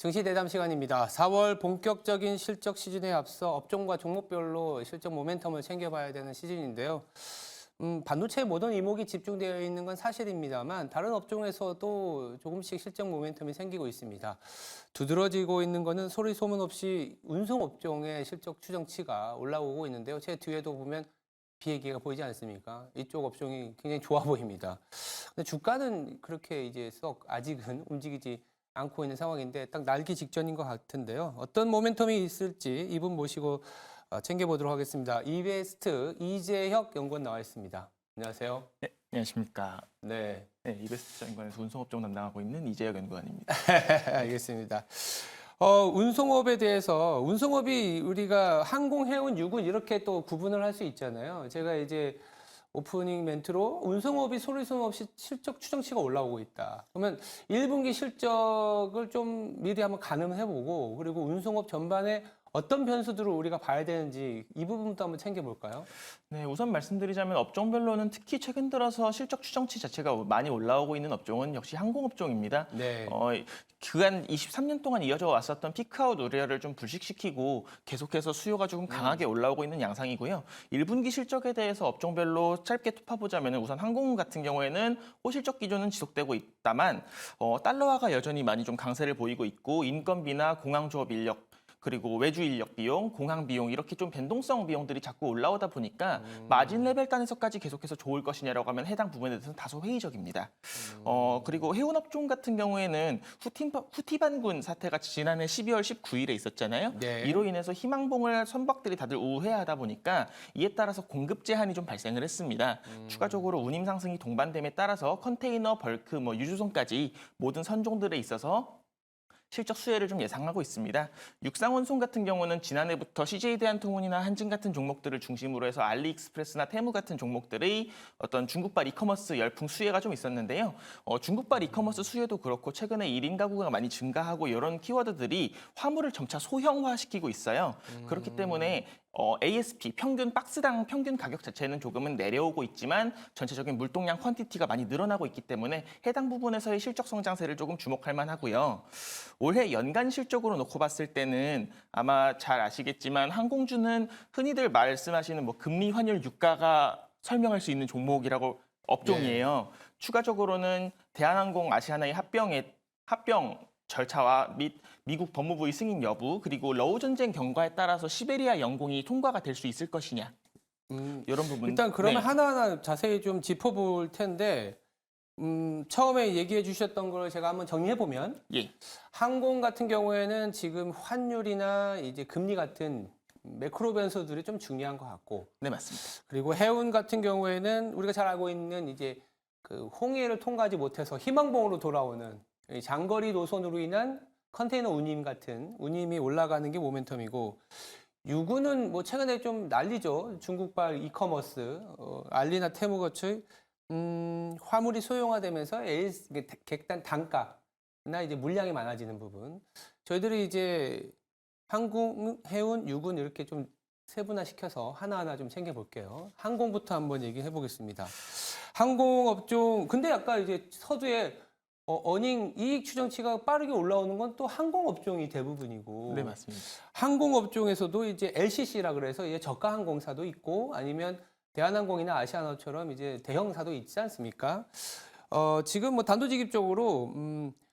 증시 대담 시간입니다. 4월 본격적인 실적 시즌에 앞서 업종과 종목별로 실적 모멘텀을 챙겨봐야 되는 시즌인데요. 반도체 모든 이목이 집중되어 있는 건 사실입니다만 다른 업종에서도 조금씩 실적 모멘텀이 생기고 있습니다. 두드러지고 있는 거는 소리 소문 없이 운송 업종의 실적 추정치가 올라오고 있는데요. 제 뒤에도 보면 비얘기가 보이지 않습니까? 이쪽 업종이 굉장히 좋아 보입니다. 근데 주가는 그렇게 이제 썩 아직은 움직이지 않고 있는 상황인데 딱 날기 직전인 것 같은데요. 어떤 모멘텀이 있을지 이분 모시고 챙겨보도록 하겠습니다. 이베스트 이재혁 연구원 나와 있습니다. 안녕하세요. 네, 안녕하십니까. 네, 네, 이베스트 연구원에서 운송업종 담당하고 있는 이재혁 연구원입니다. 알겠습니다. 운송업에 대해서 운송업이 우리가 항공, 해운, 유군 이렇게 또 구분을 할 수 있잖아요. 제가 이제 오프닝 멘트로 운송업이 소리소문 없이 실적 추정치가 올라오고 있다. 그러면 1분기 실적을 좀 미리 한번 가늠해보고 그리고 운송업 전반에 어떤 변수들을 우리가 봐야 되는지 이 부분부터 한번 챙겨볼까요? 네, 우선 말씀드리자면 업종별로는 특히 최근 들어서 실적 추정치 자체가 많이 올라오고 있는 업종은 역시 항공업종입니다. 네. 그간 23년 동안 이어져 왔었던 피크아웃 우려를 좀 불식시키고 계속해서 수요가 조금 강하게 올라오고 있는 양상이고요. 1분기 실적에 대해서 업종별로 짧게 톱어보자면 우선 항공 같은 경우에는 호실적 기조는 지속되고 있다만 달러화가 여전히 많이 좀 강세를 보이고 있고 인건비나 공항조업 인력 그리고 외주 인력 비용, 공항 비용 이렇게 좀 변동성 비용들이 자꾸 올라오다 보니까 마진 레벨 단에서까지 계속해서 좋을 것이냐라고 하면 해당 부분에 대해서는 다소 회의적입니다. 그리고 해운업종 같은 경우에는 후티반군 사태가 지난해 12월 19일에 있었잖아요. 네. 이로 인해서 희망봉을 선박들이 다들 우회하다 보니까 이에 따라서 공급 제한이 좀 발생을 했습니다. 추가적으로 운임 상승이 동반됨에 따라서 컨테이너, 벌크, 유주선까지 모든 선종들에 있어서 실적 수혜를 좀 예상하고 있습니다. 육상운송 같은 경우는 지난해부터 CJ 대한통운이나 한진 같은 종목들을 중심으로 해서 알리익스프레스나 테무 같은 종목들의 어떤 중국발 이커머스 열풍 수혜가 좀 있었는데요. 중국발 이커머스 수혜도 그렇고 최근에 1인 가구가 많이 증가하고 이런 키워드들이 화물을 점차 소형화시키고 있어요. 그렇기 때문에 ASP 평균 박스당 평균 가격 자체는 조금은 내려오고 있지만 전체적인 물동량 퀀티티가 많이 늘어나고 있기 때문에 해당 부분에서의 실적 성장세를 조금 주목할 만하고요. 올해 연간 실적으로 놓고 봤을 때는 아마 잘 아시겠지만 항공주는 흔히들 말씀하시는 금리 환율 유가가 설명할 수 있는 종목이라고 업종이에요. 추가적으로는 대한항공 아시아나의 합병 절차와 및 미국 법무부의 승인 여부 그리고 러우 전쟁 경과에 따라서 시베리아 영공이 통과가 될 수 있을 것이냐 이런 부분. 일단 그러면 네. 하나하나 자세히 좀 짚어볼 텐데 처음에 얘기해 주셨던 걸 제가 한번 정리해 보면 예. 항공 같은 경우에는 지금 환율이나 이제 금리 같은 매크로 변수들이 좀 중요한 것 같고, 네, 맞습니다. 그리고 해운 같은 경우에는 우리가 잘 알고 있는 이제 그 홍해를 통과하지 못해서 희망봉으로 돌아오는 이 장거리 노선으로 인한 컨테이너 운임 같은 운임이 올라가는 게 모멘텀이고, 유구는 뭐 최근에 좀 난리죠. 중국발 이커머스, 알리나 테무 거치 화물이 소형화되면서 객단 단가나 이제 물량이 많아지는 부분. 저희들이 이제 항공, 해운, 유군 이렇게 좀 세분화시켜서 하나하나 좀 챙겨볼게요. 항공부터 한번 얘기해 보겠습니다. 항공업종, 근데 아까 이제 서두에 어닝 이익 추정치가 빠르게 올라오는 건 또 항공업종이 대부분이고. 네, 맞습니다. 항공업종에서도 이제 LCC라 그래서 이제 저가 항공사도 있고 아니면 대한항공이나 아시아나처럼 이제 대형사도 있지 않습니까? 지금 뭐 단도직입적으로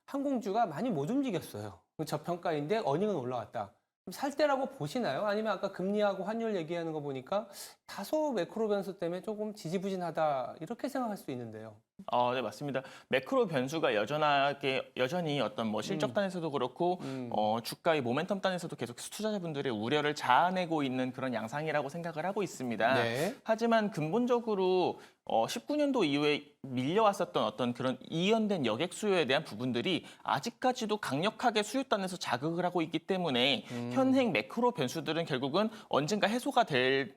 항공주가 많이 못 움직였어요. 저평가인데 어닝은 올라왔다. 살 때라고 보시나요? 아니면 아까 금리하고 환율 얘기하는 거 보니까 다소 매크로 변수 때문에 조금 지지부진하다 이렇게 생각할 수 있는데요. 네, 맞습니다. 매크로 변수가 여전히 어떤 실적 단에서도 그렇고 주가의 모멘텀 단에서도 계속 투자자분들의 우려를 자아내고 있는 그런 양상이라고 생각을 하고 있습니다. 네. 하지만 근본적으로 19년도 이후에 밀려왔었던 어떤 그런 이연된 여객 수요에 대한 부분들이 아직까지도 강력하게 수요단에서 자극을 하고 있기 때문에 현행 매크로 변수들은 결국은 언젠가 해소가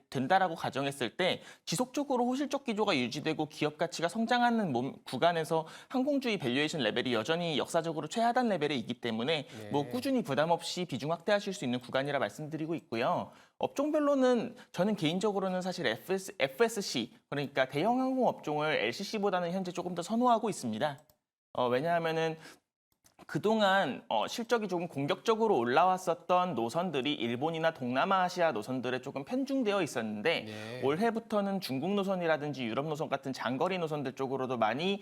된다라고 가정했을 때 지속적으로 호실적 기조가 유지되고 기업 가치가 성장하는 구간에서 항공주의 밸류에이션 레벨이 여전히 역사적으로 최하단 레벨에 있기 때문에 네. 꾸준히 부담 없이 비중 확대하실 수 있는 구간이라 말씀드리고 있고요. 업종별로는 저는 개인적으로는 사실 FSC 그러니까 대형 항공 업종을 LCC보다는 현재 조금 더 선호하고 있습니다. 왜냐하면은 그동안 실적이 조금 공격적으로 올라왔었던 노선들이 일본이나 동남아시아 노선들에 조금 편중되어 있었는데 네. 올해부터는 중국 노선이라든지 유럽 노선 같은 장거리 노선들 쪽으로도 많이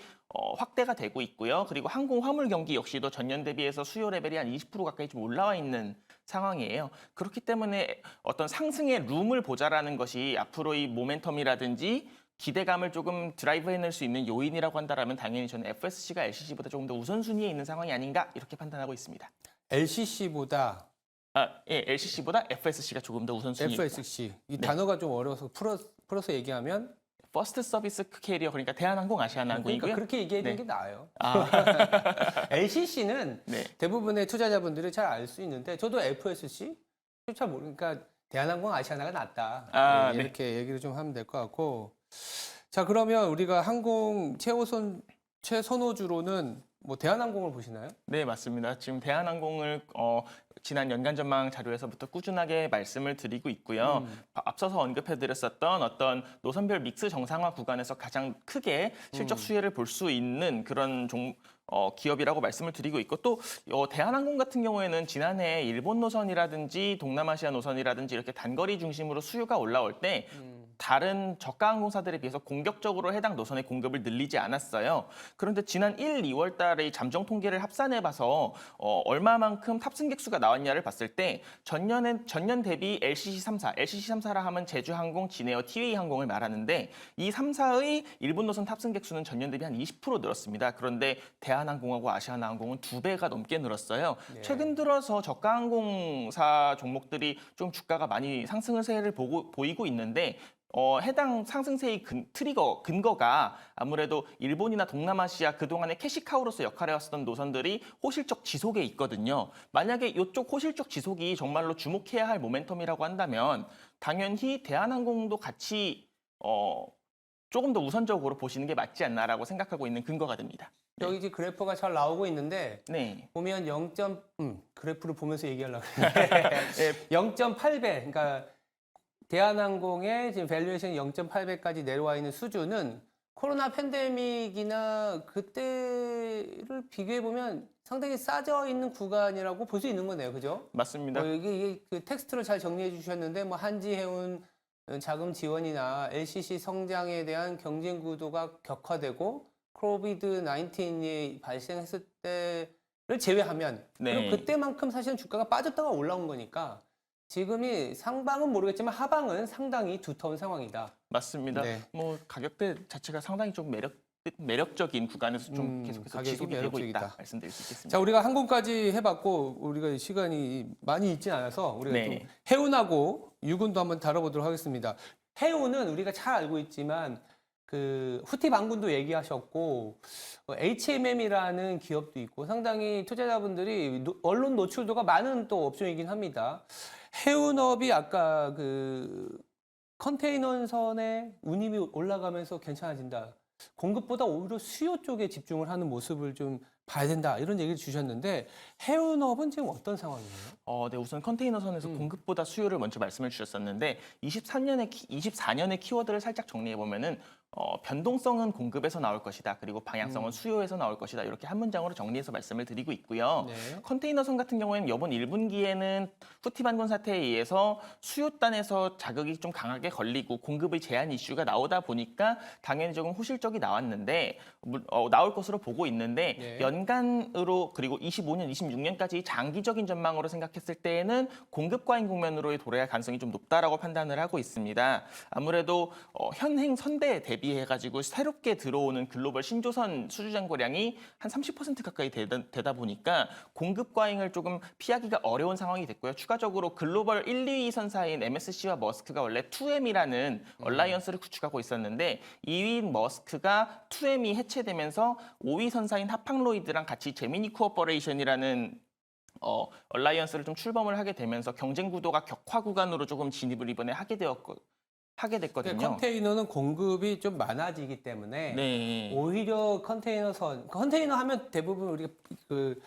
확대가 되고 있고요. 그리고 항공 화물 경기 역시도 전년 대비해서 수요 레벨이 한 20% 가까이 좀 올라와 있는 상황이에요. 그렇기 때문에 어떤 상승의 룸을 보자라는 것이 앞으로 이 모멘텀이라든지 기대감을 조금 드라이브 해낼 수 있는 요인이라고 한다면 당연히 저는 FSC가 LCC보다 조금 더 우선순위에 있는 상황이 아닌가 이렇게 판단하고 있습니다. LCC보다 예, LCC보다 FSC가 조금 더 우선순위입니다. FSC 이 네. 단어가 좀 어려워서 풀어서 얘기하면 퍼스트 서비스 캐리어 그러니까 대한항공, 아시아나항공이고요. 그러니까 그렇게 얘기하는 네. 게 나아요. 아, LCC는 네. 대부분의 투자자분들이 잘 알 수 있는데 저도 FSC 잘 모르니까 대한항공 아시아나가 낫다. 아, 네, 네. 이렇게 얘기를 좀 하면 될 것 같고. 자, 그러면 우리가 항공 최선호주로는 뭐 대한항공을 보시나요? 네, 맞습니다. 지금 대한항공을 지난 연간 전망 자료에서부터 꾸준하게 말씀을 드리고 있고요. 앞서서 언급해드렸었던 어떤 노선별 믹스 정상화 구간에서 가장 크게 실적 수혜를 볼 수 있는 그런 기업이라고 말씀을 드리고 있고 또 대한항공 같은 경우에는 지난해 일본 노선이라든지 동남아시아 노선이라든지 이렇게 단거리 중심으로 수요가 올라올 때 다른 저가 항공사들에 비해서 공격적으로 해당 노선의 공급을 늘리지 않았어요. 그런데 지난 1, 2월 달에 잠정 통계를 합산해 봐서 얼마만큼 탑승객 수가 나왔냐를 봤을 때 전년 대비 LCC 3사, LCC 3사라 하면 제주항공, 진에어, 티웨이항공을 말하는데 이 3사의 일본 노선 탑승객 수는 전년 대비 한 20% 늘었습니다. 그런데 대한항공하고 아시아나항공은 2배가 넘게 늘었어요. 네. 최근 들어서 저가 항공사 종목들이 좀 주가가 많이 상승을 세를 보이고 있는데 해당 상승세의 근거가 아무래도 일본이나 동남아시아 그동안의 캐시카우로서 역할을 해왔던 노선들이 호실적 지속에 있거든요. 만약에 이쪽 호실적 지속이 정말로 주목해야 할 모멘텀이라고 한다면 당연히 대한항공도 같이 조금 더 우선적으로 보시는 게 맞지 않나라고 생각하고 있는 근거가 됩니다. 여기 이제 그래프가 잘 나오고 있는데 네. 보면 그래프를 보면서 얘기하려고 했는데 네. 0.8배 그러니까 대한항공의 지금 밸류에이션이 0.8배까지 내려와 있는 수준은 코로나 팬데믹이나 그때를 비교해 보면 상당히 싸져 있는 구간이라고 볼 수 있는 거네요, 그죠? 맞습니다. 이게 그 텍스트를 잘 정리해 주셨는데 뭐 한지해운 자금 지원이나 LCC 성장에 대한 경쟁 구도가 격화되고 코비드 19이 발생했을 때를 제외하면 네. 그리고 그때만큼 사실은 주가가 빠졌다가 올라온 거니까 지금이 상방은 모르겠지만 하방은 상당히 두터운 상황이다. 맞습니다. 네. 뭐 가격대 자체가 상당히 좀 매력적인 구간에서 좀 계속해서 가격이 지속이 되고 있다 매력적이다. 말씀드릴 수 있겠습니다. 자, 우리가 항공까지 해봤고 우리가 시간이 많이 있진 않아서 우리가 네. 좀 해운하고 유군도 한번 다뤄보도록 하겠습니다. 해운은 우리가 잘 알고 있지만 그 후티 반군도 얘기하셨고 HMM이라는 기업도 있고 상당히 투자자분들이 언론 노출도가 많은 또 업종이긴 합니다. 해운업이 아까 그 컨테이너선의 운임이 올라가면서 괜찮아진다. 공급보다 오히려 수요 쪽에 집중을 하는 모습을 좀 봐야 된다. 이런 얘기를 주셨는데 해운업은 지금 어떤 상황이에요? 네, 우선 컨테이너선에서 공급보다 수요를 먼저 말씀을 주셨었는데 24년의 키워드를 살짝 정리해 보면은 변동성은 공급에서 나올 것이다. 그리고 방향성은 수요에서 나올 것이다. 이렇게 한 문장으로 정리해서 말씀을 드리고 있고요. 네. 컨테이너선 같은 경우에는 이번 1분기에는 후티 반군 사태에 의해서 수요단에서 자극이 좀 강하게 걸리고 공급의 제한 이슈가 나오다 보니까 당연히 조금 호실적이 나왔는데 나올 것으로 보고 있는데 네. 연간으로 그리고 25년, 26년까지 장기적인 전망으로 생각했을 때에는 공급 과잉 국면으로의 도래할 가능성이 좀 높다라고 판단을 하고 있습니다. 아무래도 현행 선대에 대비해가지고 새롭게 들어오는 글로벌 신조선 수주잔고량이 한 30% 가까이 되다 보니까 공급 과잉을 조금 피하기가 어려운 상황이 됐고요. 추가적으로 글로벌 1, 2위 선사인 MSC와 머스크가 원래 2M이라는 얼라이언스를 구축하고 있었는데 2위인 머스크가 2M이 해체되면서 5위 선사인 하팡로이드랑 같이 제미니 코어퍼레이션이라는 얼라이언스를 좀 출범을 하게 되면서 경쟁 구도가 격화 구간으로 조금 진입을 이번에 하게 됐거든요. 컨테이너는 공급이 좀 많아지기 때문에 네. 오히려 컨테이너 하면 대부분 우리가 그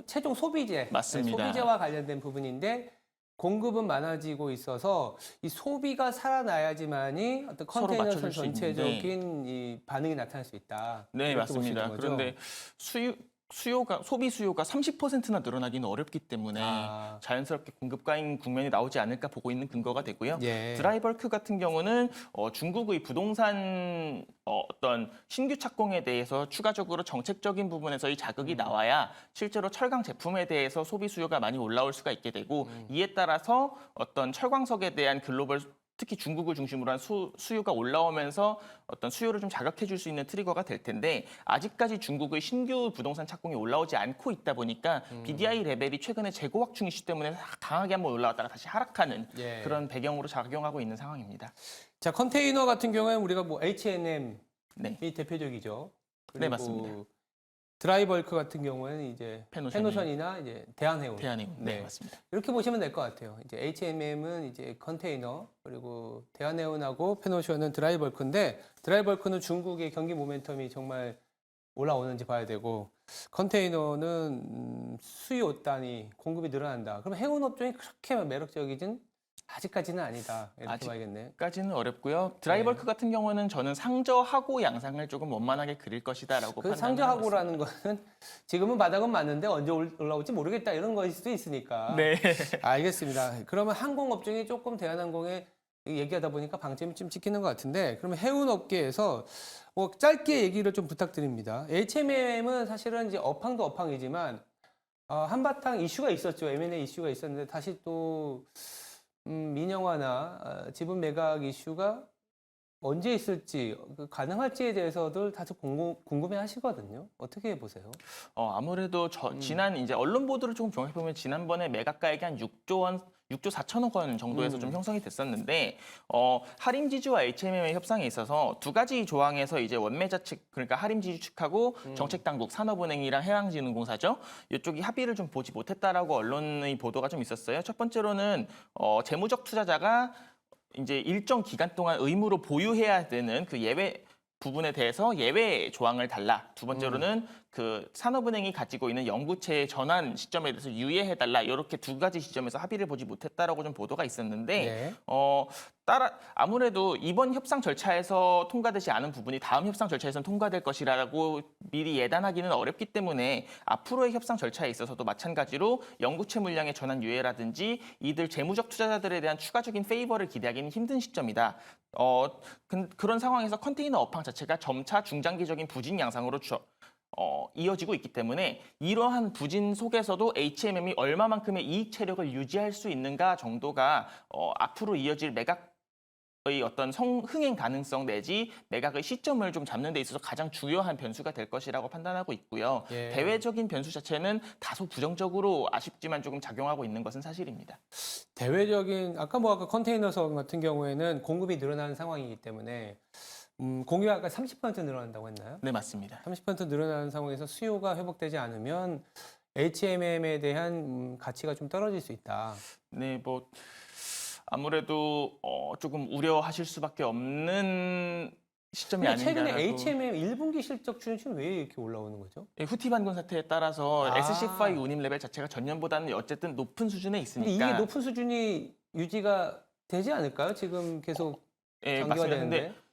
최종 소비재, 맞습니다. 소비재와 관련된 부분인데 공급은 많아지고 있어서 이 소비가 살아나야지만이 어떤 서로 컨테이너선 맞춰줄 수 있는데. 전체적인 이 반응이 나타날 수 있다. 네, 이렇게 볼수 맞습니다. 있는 거죠. 그런데 소비 수요가 30%나 늘어나기는 어렵기 때문에 자연스럽게 공급 과잉 국면이 나오지 않을까 보고 있는 근거가 되고요. 예. 드라이벌크 같은 경우는 중국의 부동산 어떤 신규 착공에 대해서 추가적으로 정책적인 부분에서의 자극이 나와야 실제로 철강 제품에 대해서 소비 수요가 많이 올라올 수가 있게 되고 이에 따라서 어떤 철광석에 대한 글로벌 특히 중국을 중심으로 한 수요가 올라오면서 어떤 수요를 좀 자극해 줄 수 있는 트리거가 될 텐데 아직까지 중국의 신규 부동산 착공이 올라오지 않고 있다 보니까 BDI 레벨이 최근에 재고 확충 이슈 때문에 강하게 한번 올라왔다가 다시 하락하는 예. 그런 배경으로 작용하고 있는 상황입니다. 자, 컨테이너 같은 경우에는 우리가 뭐 H&M이 네, 대표적이죠. 그리고 네 맞습니다. 드라이벌크 같은 경우에는 이제 페노션이. 페노션이나 이제 대한해운. 대한해운. 네, 네. 맞습니다. 이렇게 보시면 될 것 같아요. 이제 H&M은 이제 컨테이너, 그리고 대한해운하고 페노션은 드라이벌크인데, 드라이벌크는 중국의 경기 모멘텀이 정말 올라오는지 봐야 되고, 컨테이너는 수요 단위 공급이 늘어난다. 그럼 해운 업종이 그렇게 매력적이진 아직까지는 아니다. 이렇게 봐야겠네. 까지는 어렵고요. 드라이벌크 같은 경우는 저는 상저하고 양상을 조금 원만하게 그릴 것이다라고 그 판단을 상저하고라는 거는 지금은 바닥은 맞는데 언제 올라올지 모르겠다 이런 거일 수도 있으니까. 네. 알겠습니다. 그러면 항공업종이 조금 대한항공에 얘기하다 보니까 방점이 좀 찍히는 것 같은데, 그러면 해운업계에서 뭐 짧게 얘기를 좀 부탁드립니다. HMM은 사실은 이제 업황도 업황이지만 한바탕 이슈가 있었죠. M&A 이슈가 있었는데 다시 또 민영화나 지분 매각 이슈가 언제 있을지 가능할지에 대해서도 다들 궁금해 하시거든요. 어떻게 보세요? 아무래도 지난 이제 언론 보도를 조금 종합해 보면 지난번에 매각가액이 한 6조 4천억 원 정도에서 좀 형성이 됐었는데 하림지주와 HMM의 협상에 있어서 두 가지 조항에서 이제 원매자 측 그러니까 하림지주 측하고 정책당국 산업은행이랑 해양진흥공사죠. 이쪽이 합의를 좀 보지 못했다라고 언론의 보도가 좀 있었어요. 첫 번째로는 재무적 투자자가 이제 일정 기간 동안 의무로 보유해야 되는 그 예외 부분에 대해서 예외 조항을 달라. 두 번째로는 그 산업은행이 가지고 있는 영구채 전환 시점에 대해서 유예해달라. 이렇게 두 가지 시점에서 합의를 보지 못했다라고 좀 보도가 있었는데 네. 아무래도 이번 협상 절차에서 통과되지 않은 부분이 다음 협상 절차에서는 통과될 것이라고 미리 예단하기는 어렵기 때문에 앞으로의 협상 절차에 있어서도 마찬가지로 영구채 물량의 전환 유예라든지 이들 재무적 투자자들에 대한 추가적인 페이버를 기대하기는 힘든 시점이다. 그런 상황에서 컨테이너 업황 자체가 점차 중장기적인 부진 양상으로 이어지고 있기 때문에 이러한 부진 속에서도 HMM이 얼마만큼의 이익 체력을 유지할 수 있는가 정도가 앞으로 이어질 매각의 어떤 흥행 가능성 내지 매각의 시점을 좀 잡는 데 있어서 가장 중요한 변수가 될 것이라고 판단하고 있고요. 예. 대외적인 변수 자체는 다소 부정적으로 아쉽지만 조금 작용하고 있는 것은 사실입니다. 대외적인 아까 컨테이너선 같은 경우에는 공급이 늘어나는 상황이기 때문에 공유가 아까 30% 늘어난다고 했나요? 네, 맞습니다. 30% 늘어나는 상황에서 수요가 회복되지 않으면 HMM에 대한 가치가 좀 떨어질 수 있다. 네, 뭐 아무래도 조금 우려하실 수밖에 없는 시점이 근데 최근에 아닌가라고. HMM 1분기 실적 추이는 왜 이렇게 올라오는 거죠? 예, 후티 반군 사태에 따라서 아. SCFI 운임 레벨 자체가 전년보다는 어쨌든 높은 수준에 근데 있으니까. 이게 높은 수준이 유지가 되지 않을까요? 지금 계속 예, 장기화 맞습니다. 되는데. 근데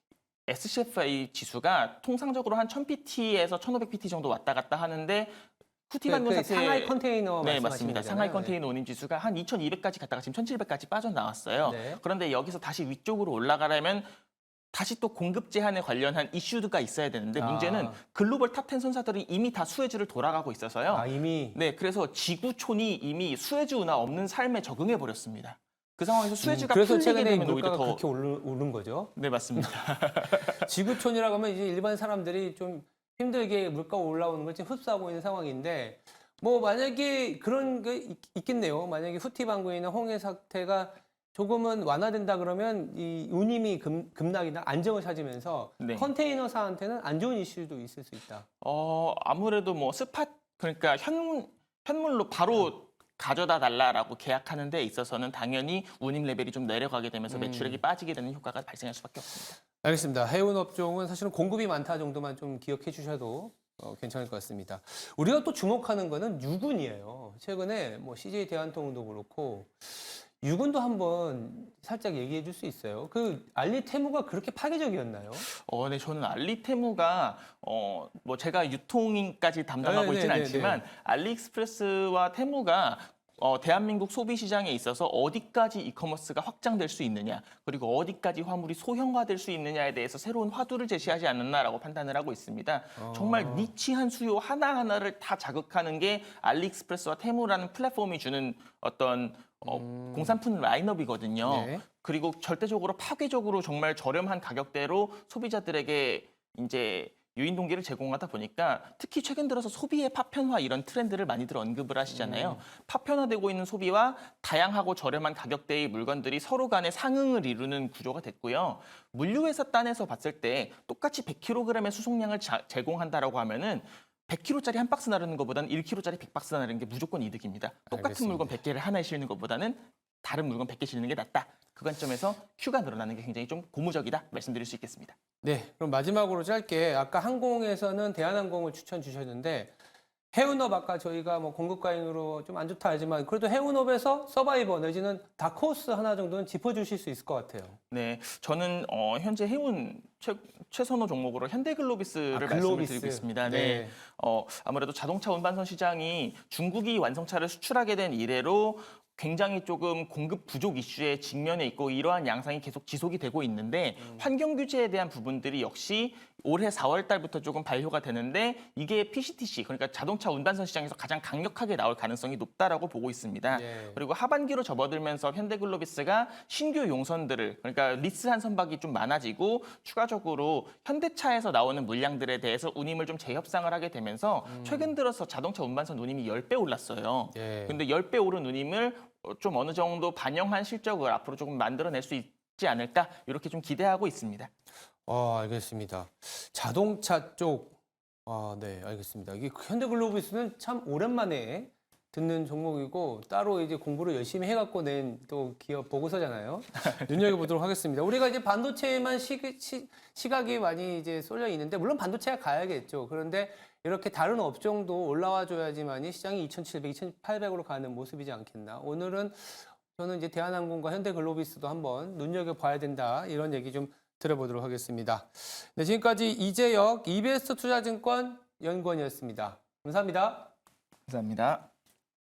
SCFI 지수가 통상적으로 한 1000pt에서 1500pt 정도 왔다 갔다 하는데 후티 반군 사태 상하이 컨테이너 네, 말씀하시는 맞습니다. 거잖아요. 상하이 컨테이너 운임 지수가 한 2200까지 갔다가 지금 1700까지 빠져나왔어요. 네. 그런데 여기서 다시 위쪽으로 올라가려면 다시 또 공급 제한에 관련한 이슈가 있어야 되는데 문제는 글로벌 탑10 선사들이 이미 다 수에즈를 돌아가고 있어서요. 이미 네, 그래서 지구촌이 이미 수에즈 운하 없는 삶에 적응해 버렸습니다. 그 상황에서 수에즈가 그래서 풀리게 최근에 되면 오히려 물가가 더 그렇게 오른 거죠. 네, 맞습니다. 지구촌이라고 하면 이제 일반 사람들이 좀 힘들게 물가 올라오는 걸 지금 흡수하고 있는 상황인데, 뭐 만약에 그런 게 있겠네요. 만약에 후티 반군이나 홍해 사태가 조금은 완화된다 그러면 이 운임이 급락이나 안정을 찾으면서 네. 컨테이너사한테는 안 좋은 이슈도 있을 수 있다. 아무래도 뭐 그러니까 현물로 바로 가져다 달라라고 계약하는 데 있어서는 당연히 운임 레벨이 좀 내려가게 되면서 매출액이 빠지게 되는 효과가 발생할 수밖에 없습니다. 알겠습니다. 해운 업종은 사실은 공급이 많다 정도만 좀 기억해 주셔도 괜찮을 것 같습니다. 우리가 또 주목하는 거는 유군이에요. 최근에 뭐 CJ 대한통운도 그렇고 유군도 한번 살짝 얘기해 줄 수 있어요? 그 알리테무가 그렇게 파괴적이었나요? 네, 저는 알리테무가 뭐 제가 유통까지 담당하고 네, 있지는 네, 않지만 알리익스프레스와 테무가 대한민국 소비 시장에 있어서 어디까지 이커머스가 확장될 수 있느냐, 그리고 어디까지 화물이 소형화될 수 있느냐에 대해서 새로운 화두를 제시하지 않았나라고 판단을 하고 있습니다. 정말 니치한 수요 하나하나를 다 자극하는 게 알리익스프레스와 테무라는 플랫폼이 주는 어떤 공산품 라인업이거든요. 네. 그리고 절대적으로 파괴적으로 정말 저렴한 가격대로 소비자들에게 이제 유인 동기를 제공하다 보니까 특히 최근 들어서 소비의 파편화 이런 트렌드를 많이들 언급을 하시잖아요. 파편화되고 있는 소비와 다양하고 저렴한 가격대의 물건들이 서로 간의 상응을 이루는 구조가 됐고요. 물류회사 딴에서 봤을 때 똑같이 100kg의 수송량을 제공한다라고 하면은 100kg짜리 한 박스 나르는 것보다는 1kg짜리 100박스 나르는 게 무조건 이득입니다. 똑같은 알겠습니다. 물건 100개를 하나에 실는 것보다는 다른 물건 100개 실는 게 낫다. 그 관점에서 큐가 늘어나는 게 굉장히 좀 고무적이다 말씀드릴 수 있겠습니다. 네, 그럼 마지막으로 짧게 아까 항공에서는 대한항공을 추천 주셨는데 해운업 아까 저희가 뭐 공급과잉으로 좀 안 좋다 하지만 그래도 해운업에서 서바이버 내지는 다크호스 하나 정도는 짚어주실 수 있을 것 같아요. 네, 저는 현재 해운 최선호 종목으로 현대글로비스를 말씀을 글로비스. 드리고 있습니다. 네. 아무래도 자동차 운반선 시장이 중국이 완성차를 수출하게 된 이래로 굉장히 조금 공급 부족 이슈에 직면해 있고 이러한 양상이 계속 지속이 되고 있는데 환경 규제에 대한 부분들이 역시 올해 4월 달부터 조금 발효가 되는데 이게 PCTC 그러니까 자동차 운반선 시장에서 가장 강력하게 나올 가능성이 높다라고 보고 있습니다. 네. 그리고 하반기로 접어들면서 현대글로비스가 신규 용선들을 그러니까 리스한 선박이 좀 많아지고 추가적으로 현대차에서 나오는 물량들에 대해서 운임을 좀 재협상을 하게 되면서 최근 들어서 자동차 운반선 운임이 10배 올랐어요. 예. 근데 10배 오른 운임을 좀 어느 정도 반영한 실적을 앞으로 조금 만들어낼 수 있지 않을까 이렇게 좀 기대하고 있습니다. 알겠습니다. 자동차 쪽, 네, 알겠습니다. 이게 현대글로비스는 참 오랜만에 듣는 종목이고 따로 이제 공부를 열심히 해갖고 낸 또 기업 보고서잖아요. 눈여겨보도록 하겠습니다. 우리가 이제 반도체에만 시각이 많이 이제 쏠려 있는데 물론 반도체가 가야겠죠. 그런데 이렇게 다른 업종도 올라와 줘야지만이 시장이 2,700, 2,800으로 가는 모습이지 않겠나. 오늘은 저는 이제 대한항공과 현대글로비스도 한번 눈여겨봐야 된다 이런 얘기 좀 들어보도록 하겠습니다. 네, 지금까지 이재혁 EBS 투자증권 연구원이었습니다. 감사합니다. 감사합니다.